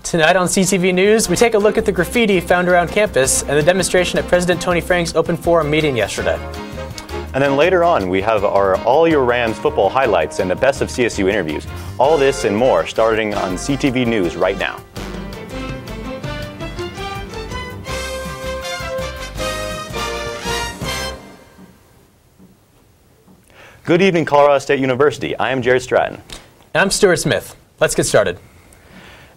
Tonight on CTV News, we take a look at the graffiti found around campus and the demonstration at President Tony Frank's open forum meeting yesterday. And then later on, we have our All Your Rams football highlights and the best of CSU interviews. All this and more starting on CTV News right now. Good evening, Colorado State University. I am Jared Stratton. And I'm Stuart Smith. Let's get started.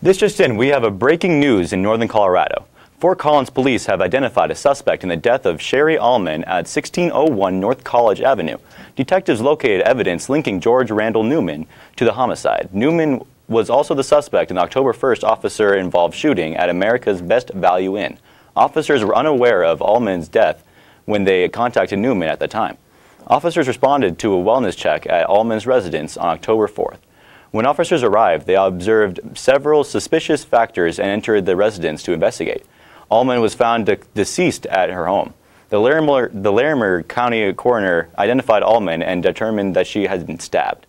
This just in, we have a breaking news in northern Colorado. Fort Collins police have identified a suspect in the death of Sherry Allman at 1601 North College Avenue. Detectives located evidence linking George Randall Newman to the homicide. Newman was also the suspect in the October 1st officer-involved shooting at America's Best Value Inn. Officers were unaware of Allman's death when they contacted Newman at the time. Officers responded to a wellness check at Allman's residence on October 4th. When officers arrived, they observed several suspicious factors and entered the residence to investigate. Allman was found deceased at her home. The Larimer County coroner identified Allman and determined that she had been stabbed.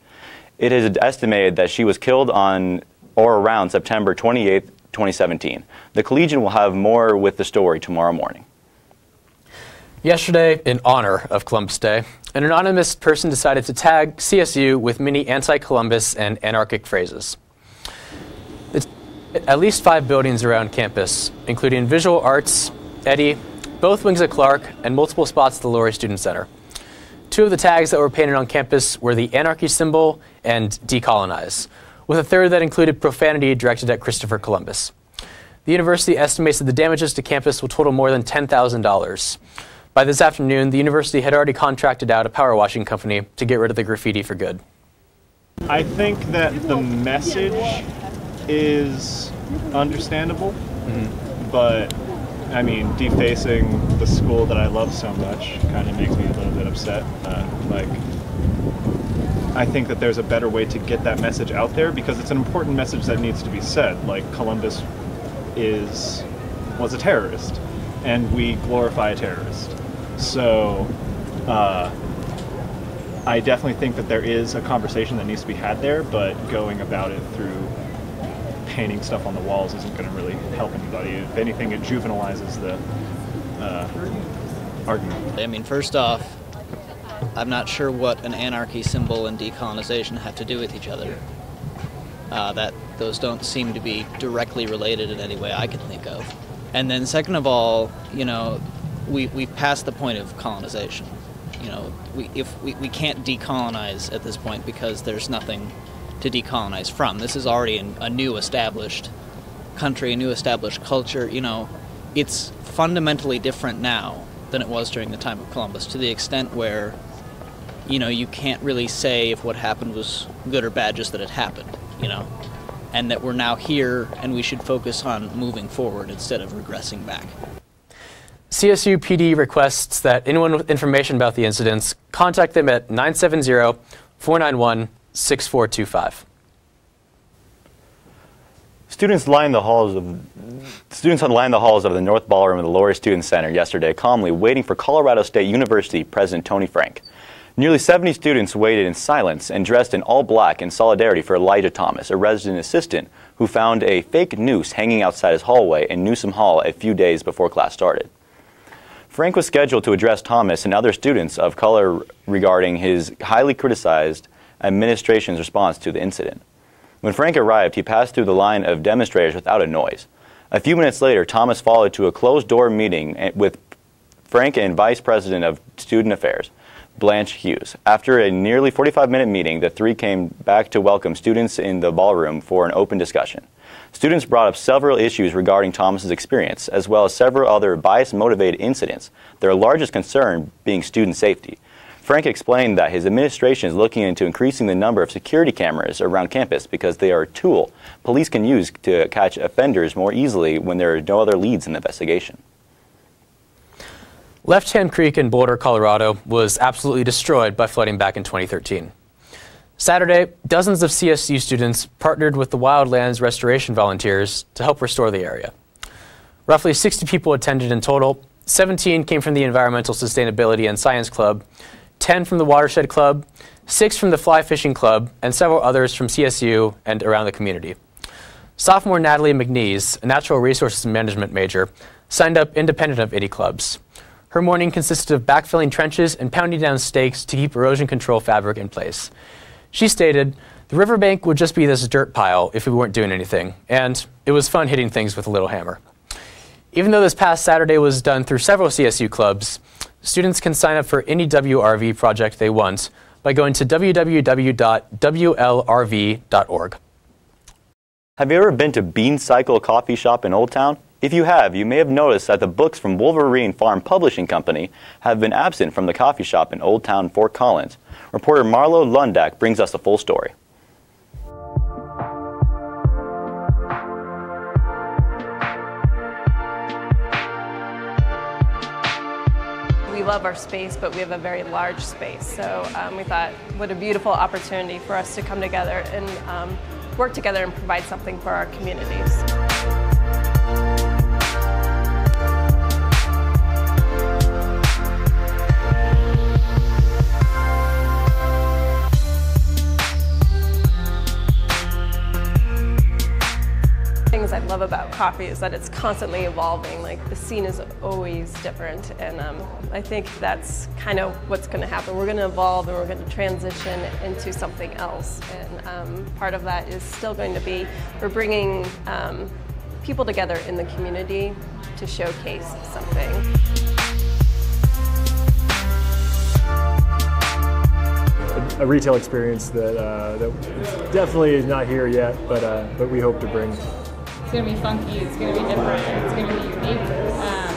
It is estimated that she was killed on or around September 28, 2017. The Collegian will have more with the story tomorrow morning. Yesterday, in honor of Columbus Day, an anonymous person decided to tag CSU with many anti-Columbus and anarchic phrases. It's at least 5 buildings around campus, including Visual Arts, Eddy, both wings at Clark, and multiple spots at the Laurie Student Center. 2 of the tags that were painted on campus were the anarchy symbol and decolonize, with a third that included profanity directed at Christopher Columbus. The university estimates that the damages to campus will total more than $10,000. By this afternoon, the university had already contracted out a power washing company to get rid of the graffiti for good. I think that the message is understandable, but I mean, defacing the school that I love so much kind of makes me a little bit upset. I think that there's a better way to get that message out there because it's an important message that needs to be said. Like, Columbus was a terrorist, and we glorify a terrorist. So I definitely think that there is a conversation that needs to be had there, but going about it through painting stuff on the walls isn't going to really help anybody. If anything, it juvenilizes the argument. I mean, first off, I'm not sure what an anarchy symbol and decolonization have to do with each other. Those don't seem to be directly related in any way I can think of. And then second of all, you know, we've passed the point of colonization. You know, we can't decolonize at this point because there's nothing to decolonize from. This is already a new established country, a new established culture. You know, it's fundamentally different now than it was during the time of Columbus, to the extent where, you know, you can't really say if what happened was good or bad, just that it happened, you know, and that we're now here and we should focus on moving forward instead of regressing back. CSU PD requests that anyone with information about the incidents contact them at 970-491-6425. Students lined the halls of the North Ballroom of the Laurie Student Center yesterday, calmly waiting for Colorado State University President Tony Frank. Nearly 70 students waited in silence and dressed in all black in solidarity for Elijah Thomas, a resident assistant who found a fake noose hanging outside his hallway in Newsom Hall a few days before class started. Frank was scheduled to address Thomas and other students of color regarding his highly criticized administration's response to the incident. When Frank arrived, he passed through the line of demonstrators without a noise. A few minutes later, Thomas followed to a closed-door meeting with Frank and Vice President of Student Affairs, Blanche Hughes. After a nearly 45-minute meeting, the three came back to welcome students in the ballroom for an open discussion. Students brought up several issues regarding Thomas's experience, as well as several other bias-motivated incidents, their largest concern being student safety. Frank explained that his administration is looking into increasing the number of security cameras around campus because they are a tool police can use to catch offenders more easily when there are no other leads in the investigation. Left Hand Creek in Boulder, Colorado was absolutely destroyed by flooding back in 2013. Saturday, dozens of CSU students partnered with the Wildlands Restoration Volunteers to help restore the area. Roughly 60 people attended in total. 17 came from the Environmental Sustainability and Science Club, 10 from the Watershed Club, 6 from the Fly Fishing Club, and several others from CSU and around the community. Sophomore Natalie McNeese, a natural resources management major, signed up independent of any clubs. Her morning consisted of backfilling trenches and pounding down stakes to keep erosion control fabric in place. She stated, "The riverbank would just be this dirt pile if we weren't doing anything, and it was fun hitting things with a little hammer." Even though this past Saturday was done through several CSU clubs, students can sign up for any WRV project they want by going to www.wlrv.org. Have you ever been to Bean Cycle Coffee Shop in Old Town? If you have, you may have noticed that the books from Wolverine Farm Publishing Company have been absent from the coffee shop in Old Town, Fort Collins. Reporter Marlo Lundak brings us the full story. We love our space, but we have a very large space. So we thought, what a beautiful opportunity for us to come together and work together and provide something for our communities. Things I love about coffee is that it's constantly evolving. Like, the scene is always different, and I think that's kind of what's going to happen. We're going to evolve and we're going to transition into something else, and part of that is still going to be we're bringing people together in the community to showcase something. A retail experience that definitely is not here yet, but we hope to bring. It's going to be funky, it's going to be different, and it's going to be unique,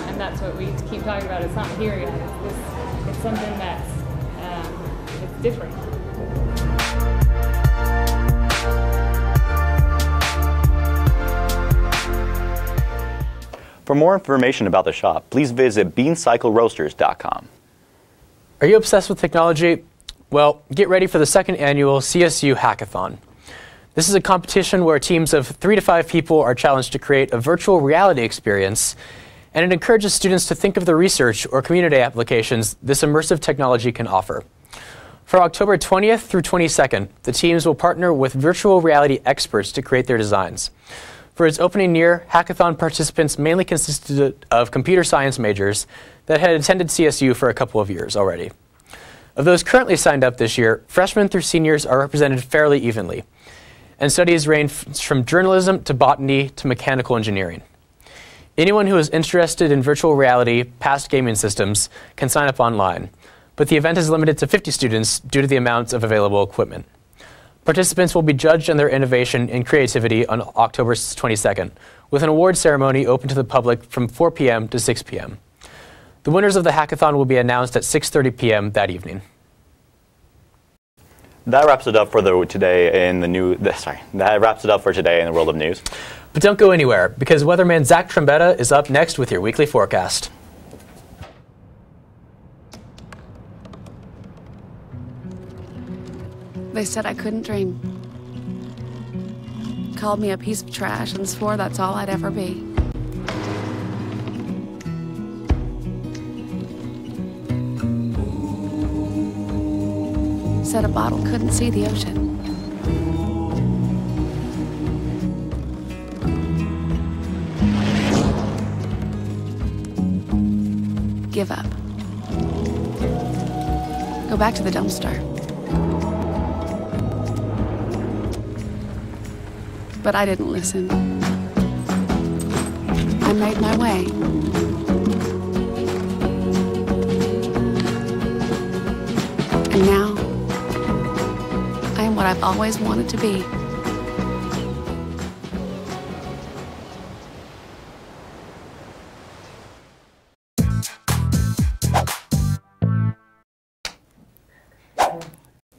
and that's what we keep talking about. It's not here yet. It's something that's it's different. For more information about the shop, please visit beancycleroasters.com. Are you obsessed with technology? Well, get ready for the second annual CSU Hackathon. This is a competition where teams of 3 to 5 people are challenged to create a virtual reality experience, and it encourages students to think of the research or community applications this immersive technology can offer. For October 20th through 22nd, the teams will partner with virtual reality experts to create their designs. For its opening year, Hackathon participants mainly consisted of computer science majors that had attended CSU for a couple of years already. Of those currently signed up this year, freshmen through seniors are represented fairly evenly, and studies range from journalism to botany to mechanical engineering. Anyone who is interested in virtual reality past gaming systems can sign up online, but the event is limited to 50 students due to the amount of available equipment. Participants will be judged on their innovation and creativity on October 22nd, with an award ceremony open to the public from 4 p.m. to 6 p.m. The winners of the hackathon will be announced at 6:30 p.m. that evening. That wraps it up for today in the world of news. But don't go anywhere, because weatherman Zach Trombetta is up next with your weekly forecast. They said I couldn't dream. Called me a piece of trash and swore that's all I'd ever be. Said a bottle couldn't see the ocean. Give up. Go back to the dumpster. But I didn't listen. I made my way. And now, I am what I've always wanted to be.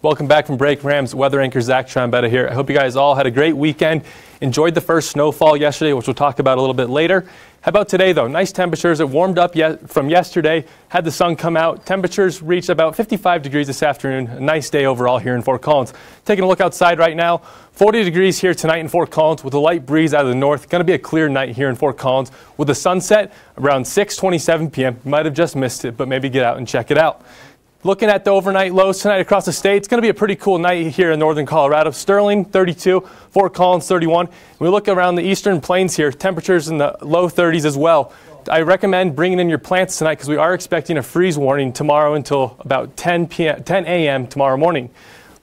Welcome back from break. Rams weather anchor Zach Trombetta here. I hope you guys all had a great weekend. Enjoyed the first snowfall yesterday, which we'll talk about a little bit later. How about today, though? Nice temperatures. It warmed up from yesterday. Had the sun come out. Temperatures reached about 55 degrees this afternoon. A nice day overall here in Fort Collins. Taking a look outside right now. 40 degrees here tonight in Fort Collins with a light breeze out of the north. Going to be a clear night here in Fort Collins with the sunset around 6:27 p.m. You might have just missed it, but maybe get out and check it out. Looking at the overnight lows tonight across the state, it's going to be a pretty cool night here in northern Colorado. Sterling, 32, Fort Collins, 31. We look around the eastern plains here, temperatures in the low 30s as well. I recommend bringing in your plants tonight because we are expecting a freeze warning tomorrow until about 10 a.m. tomorrow morning.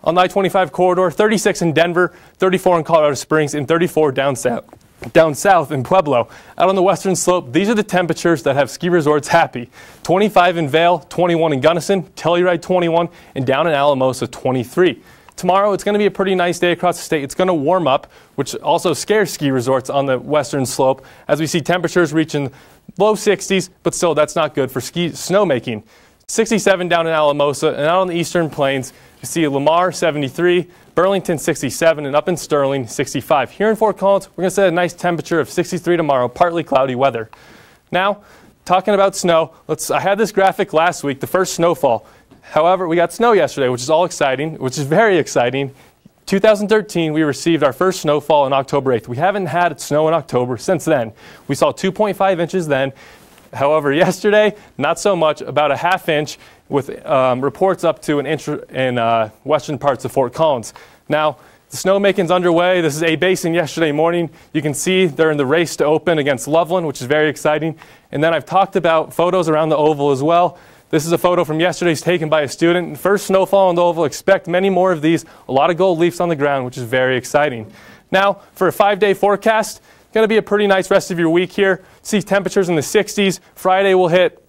On the I-25 corridor, 36 in Denver, 34 in Colorado Springs, and 34 down south in Pueblo. Out on the western slope, these are the temperatures that have ski resorts happy. 25 in Vail, 21 in Gunnison, Telluride 21, and down in Alamosa 23. Tomorrow, it's going to be a pretty nice day across the state. It's going to warm up, which also scares ski resorts on the western slope, as we see temperatures reaching low 60s, but still, that's not good for snowmaking. 67 down in Alamosa, and out on the eastern plains, you see Lamar 73, Burlington 67, and up in Sterling 65. Here in Fort Collins, we're going to set a nice temperature of 63 tomorrow, partly cloudy weather. Now, talking about snow, I had this graphic last week, the first snowfall. However, we got snow yesterday, which is all exciting, which is very exciting. 2013, we received our first snowfall on October 8th. We haven't had snow in October since then. We saw 2.5 inches then. However, yesterday, not so much, about a half inch, with reports up to an inch in western parts of Fort Collins. Now, the snowmaking's underway. This is A Basin yesterday morning. You can see they're in the race to open against Loveland, which is very exciting. And then I've talked about photos around the oval as well. This is a photo from yesterday's taken by a student. First snowfall on the oval. Expect many more of these. A lot of gold leaves on the ground, which is very exciting. Now, for a 5-day forecast, going to be a pretty nice rest of your week here. See temperatures in the 60s. Friday will hit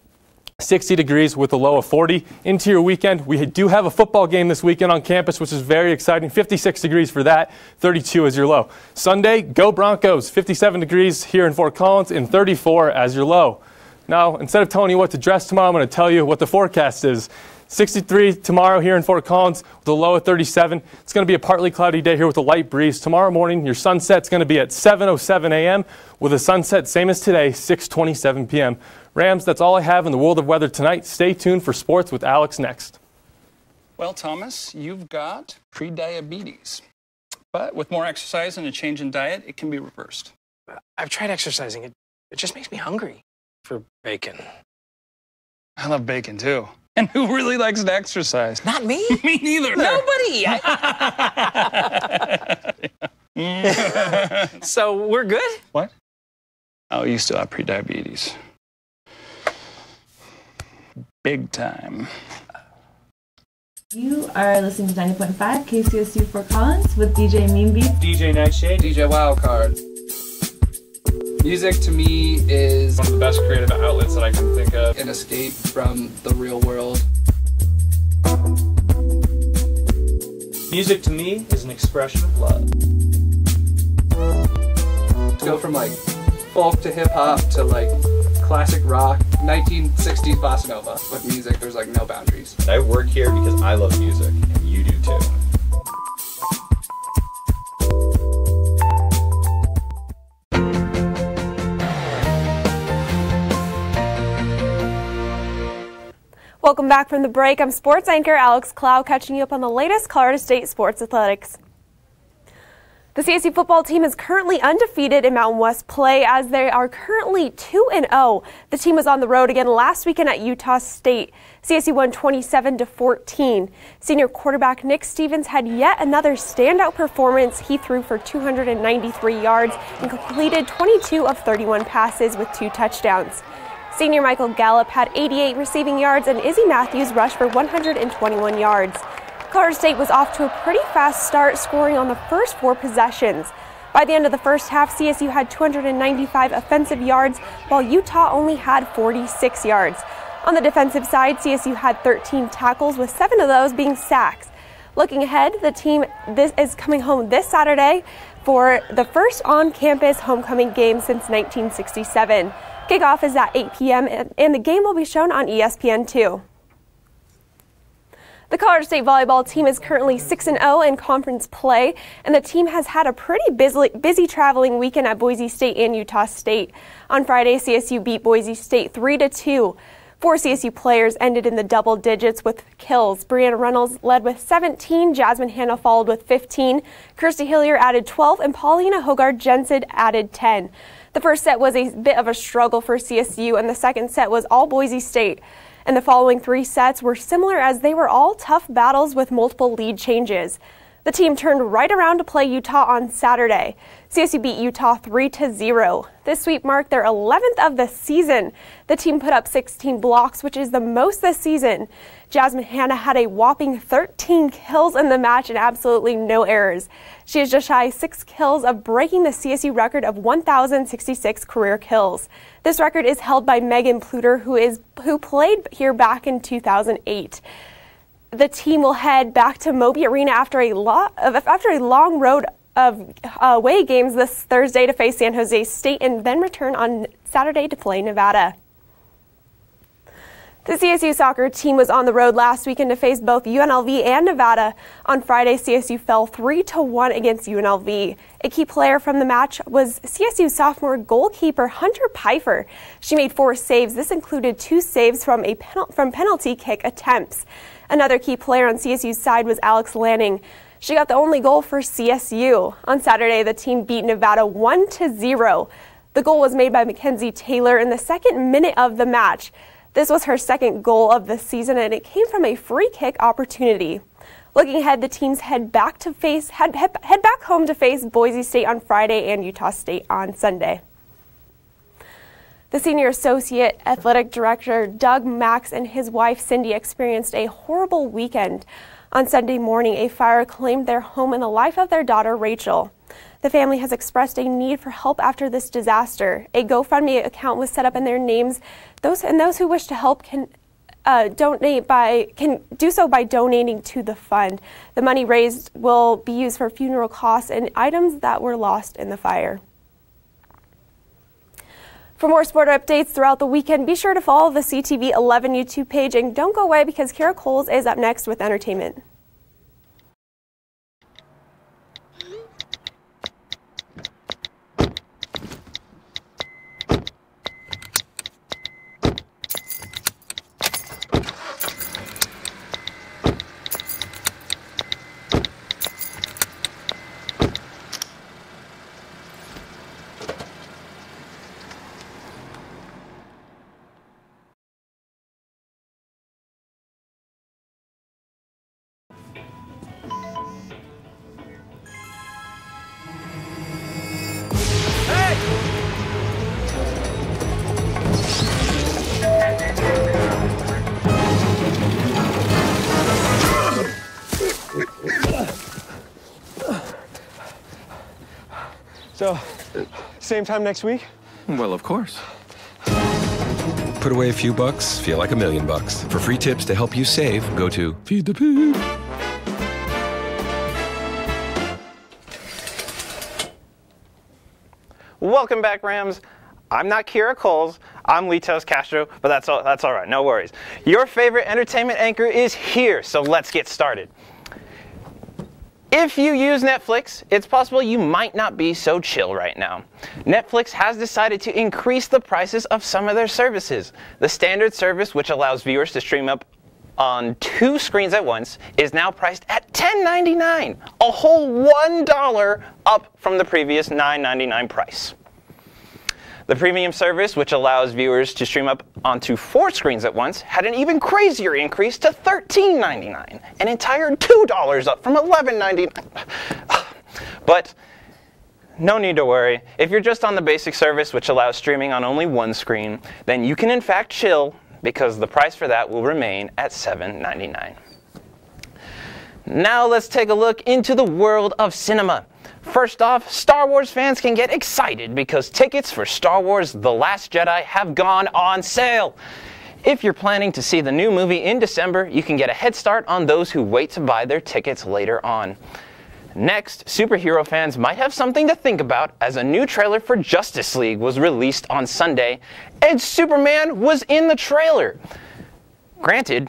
60 degrees with a low of 40. Into your weekend, we do have a football game this weekend on campus, which is very exciting. 56 degrees for that, 32 as your low. Sunday, go Broncos. 57 degrees here in Fort Collins and 34 as your low. Now, instead of telling you what to dress tomorrow, I'm going to tell you what the forecast is. 63 tomorrow here in Fort Collins with a low of 37. It's going to be a partly cloudy day here with a light breeze. Tomorrow morning, your sunset's going to be at 7:07 a.m. with a sunset same as today, 6:27 p.m. Rams, that's all I have in the world of weather tonight. Stay tuned for sports with Alex next. Well, Thomas, you've got pre-diabetes. But with more exercise and a change in diet, it can be reversed. I've tried exercising. It just makes me hungry for bacon. I love bacon, too. And who really likes to exercise? Not me. Me neither. Nobody. So we're good? What? Oh, you still have pre-diabetes. Big time. You are listening to 90.5 KCSU Fort Collins with DJ Meanbeat, DJ Nightshade, DJ Wildcard. Music to me is one of the best creative outlets that I can think of. An escape from the real world. Music to me is an expression of love. To go from like folk to hip hop to like classic rock, 1960s bossa nova. With music, there's like no boundaries. I work here because I love music, and you do too. Welcome back from the break. I'm sports anchor Alex Clough, catching you up on the latest Colorado State sports athletics. The CSU football team is currently undefeated in Mountain West play as they are currently 2-0. The team was on the road again last weekend at Utah State. CSU won 27-14. Senior quarterback Nick Stevens had yet another standout performance. He threw for 293 yards and completed 22 of 31 passes with 2 touchdowns. Senior Michael Gallup had 88 receiving yards and Izzy Matthews rushed for 121 yards. Colorado State was off to a pretty fast start, scoring on the first 4 possessions. By the end of the first half, CSU had 295 offensive yards, while Utah only had 46 yards. On the defensive side, CSU had 13 tackles, with 7 of those being sacks. Looking ahead, the team is coming home this Saturday for the first on-campus homecoming game since 1967. Kickoff is at 8 p.m. and the game will be shown on ESPN2. The Colorado State volleyball team is currently 6-0 in conference play, and the team has had a pretty busy traveling weekend at Boise State and Utah State. On Friday, CSU beat Boise State 3-2. 4 CSU players ended in the double digits with kills. Brianna Reynolds led with 17, Jasmine Hanna followed with 15, Kirsty Hillier added 12, and Paulina Hogard-Jensen added 10. The first set was a bit of a struggle for CSU, and the second set was all Boise State. And the following 3 sets were similar as they were all tough battles with multiple lead changes. The team turned right around to play Utah on Saturday. CSU beat Utah 3-0. This sweep marked their 11th of the season. The team put up 16 blocks, which is the most this season. Jasmine Hanna had a whopping 13 kills in the match and absolutely no errors. She is just shy 6 kills of breaking the CSU record of 1,066 career kills. This record is held by Megan Pluter, who played here back in 2008. The team will head back to Moby Arena after a long road of away games this Thursday to face San Jose State and then return on Saturday to play Nevada. The CSU soccer team was on the road last weekend to face both UNLV and Nevada. On Friday, CSU fell 3-1 against UNLV. A key player from the match was CSU sophomore goalkeeper Hunter Pfeiffer. She made 4 saves. This included 2 saves from penalty kick attempts. Another key player on CSU's side was Alex Lanning. She got the only goal for CSU. On Saturday, the team beat Nevada 1-0. The goal was made by Mackenzie Taylor in the 2nd minute of the match. This was her 2nd goal of the season, and it came from a free kick opportunity. Looking ahead, the teams head back home to face Boise State on Friday and Utah State on Sunday. The Senior Associate Athletic Director Doug Max and his wife Cindy experienced a horrible weekend. On Sunday morning, a fire claimed their home and the life of their daughter Rachel. The family has expressed a need for help after this disaster. A GoFundMe account was set up in their names. Those who wish to help can do so by donating to the fund. The money raised will be used for funeral costs and items that were lost in the fire. For more sport updates throughout the weekend, be sure to follow the CTV 11 YouTube page and don't go away because Kara Coles is up next with entertainment. So, same time next week? Well, of course. Put away a few bucks, feel like $1 million. For free tips to help you save, go to Feed the Pig. Welcome back, Rams. I'm not Kira Coles. I'm Litos Castro, but that's all right. No worries. Your favorite entertainment anchor is here, so let's get started. If you use Netflix, it's possible you might not be so chill right now. Netflix has decided to increase the prices of some of their services. The standard service, which allows viewers to stream up on 2 screens at once, is now priced at $10.99, a whole $1 up from the previous $9.99 price. The premium service, which allows viewers to stream up onto 4 screens at once, had an even crazier increase to $13.99, an entire $2 up from $11.99. But no need to worry. If you're just on the basic service, which allows streaming on only 1 screen, then you can in fact chill, because the price for that will remain at $7.99. Now let's take a look into the world of cinema. First off, Star Wars fans can get excited because tickets for Star Wars The Last Jedi have gone on sale. If you're planning to see the new movie in December, you can get a head start on those who wait to buy their tickets later on. Next, superhero fans might have something to think about as a new trailer for Justice League was released on Sunday, and Superman was in the trailer. Granted,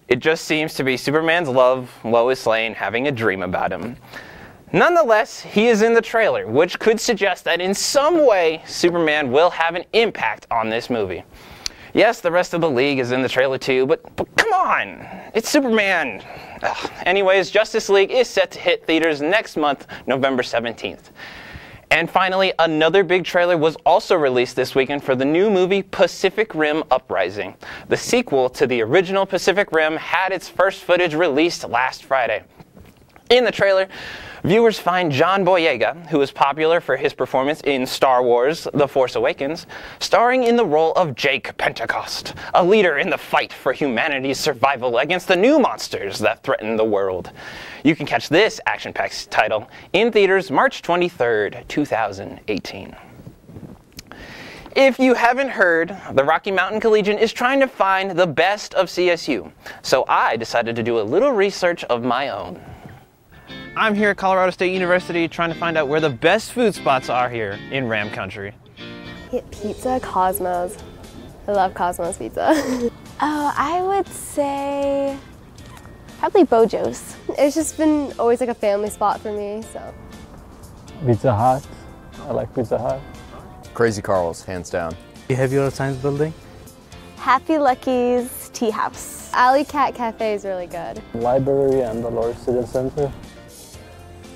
it just seems to be Superman's love, Lois Lane, having a dream about him. Nonetheless, he is in the trailer, which could suggest that in some way, Superman will have an impact on this movie. Yes, the rest of the league is in the trailer too, but come on, it's Superman. Ugh. Anyways, Justice League is set to hit theaters next month, November 17th. And finally, another big trailer was also released this weekend for the new movie Pacific Rim Uprising. The sequel to the original Pacific Rim had its first footage released last Friday. In the trailer, viewers find John Boyega, who is popular for his performance in Star Wars: The Force Awakens, starring in the role of Jake Pentecost, a leader in the fight for humanity's survival against the new monsters that threaten the world. You can catch this action-packed title in theaters March 23rd, 2018. If you haven't heard, the Rocky Mountain Collegiate is trying to find the best of CSU, so I decided to do a little research of my own. I'm here at Colorado State University trying to find out where the best food spots are here in Ram Country. Get pizza, Cosmos. I love Cosmos pizza. Oh, I would say probably Bojo's. It's just been always like a family spot for me, so. Pizza Hut. I like Pizza Hut. Crazy Carl's, hands down. Behavioral Science Building. Happy Lucky's Tea House. Alley Cat Cafe is really good. Library and the Lower Student Center.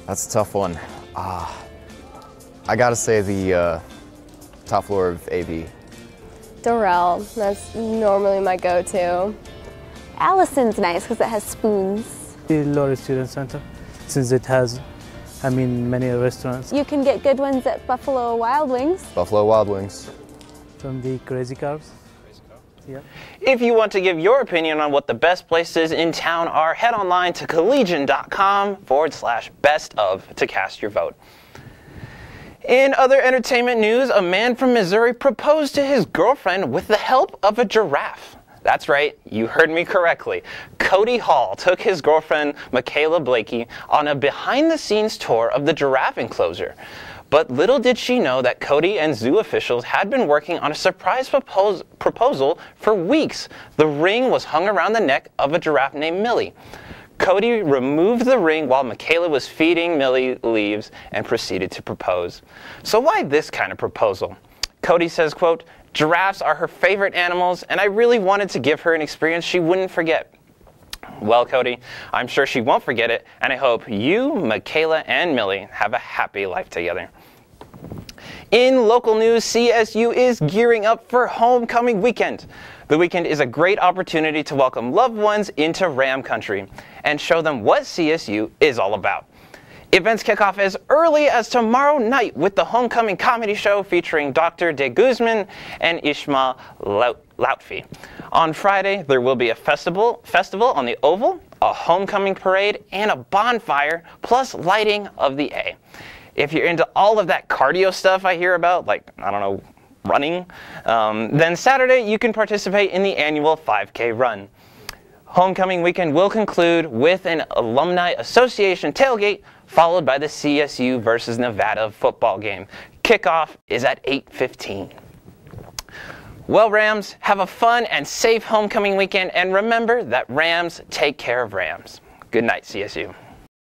That's a tough one. I gotta say the top floor of AV. Dorel, that's normally my go-to. Allison's nice because it has spoons. The Lower Student Center, since it has, many restaurants. You can get good ones at Buffalo Wild Wings. Buffalo Wild Wings. From the Crazy Cars. Yeah. If you want to give your opinion on what the best places in town are, head online to collegian.com/best of to cast your vote. In other entertainment news, a man from Missouri proposed to his girlfriend with the help of a giraffe. That's right, you heard me correctly. Cody Hall took his girlfriend, Michaela Blakey, on a behind-the-scenes tour of the giraffe enclosure. But little did she know that Cody and zoo officials had been working on a surprise proposal for weeks. The ring was hung around the neck of a giraffe named Millie. Cody removed the ring while Michaela was feeding Millie leaves and proceeded to propose. So why this kind of proposal? Cody says, quote, "Giraffes are her favorite animals, and I really wanted to give her an experience she wouldn't forget." Well, Cody, I'm sure she won't forget it, and I hope you, Michaela, and Millie have a happy life together. In local news, CSU is gearing up for homecoming weekend. The weekend is a great opportunity to welcome loved ones into Ram Country and show them what CSU is all about. Events kick off as early as tomorrow night with the Homecoming Comedy Show featuring Dr. De Guzman and Ishma Lautfi. On Friday, there will be a festival on the Oval, a homecoming parade, and a bonfire, plus lighting of the A. If you're into all of that cardio stuff I hear about, like, running, then Saturday you can participate in the annual 5K run. Homecoming weekend will conclude with an Alumni Association tailgate, followed by the CSU versus Nevada football game. Kickoff is at 8:15. Well, Rams, have a fun and safe homecoming weekend, and remember that Rams take care of Rams. Good night, CSU.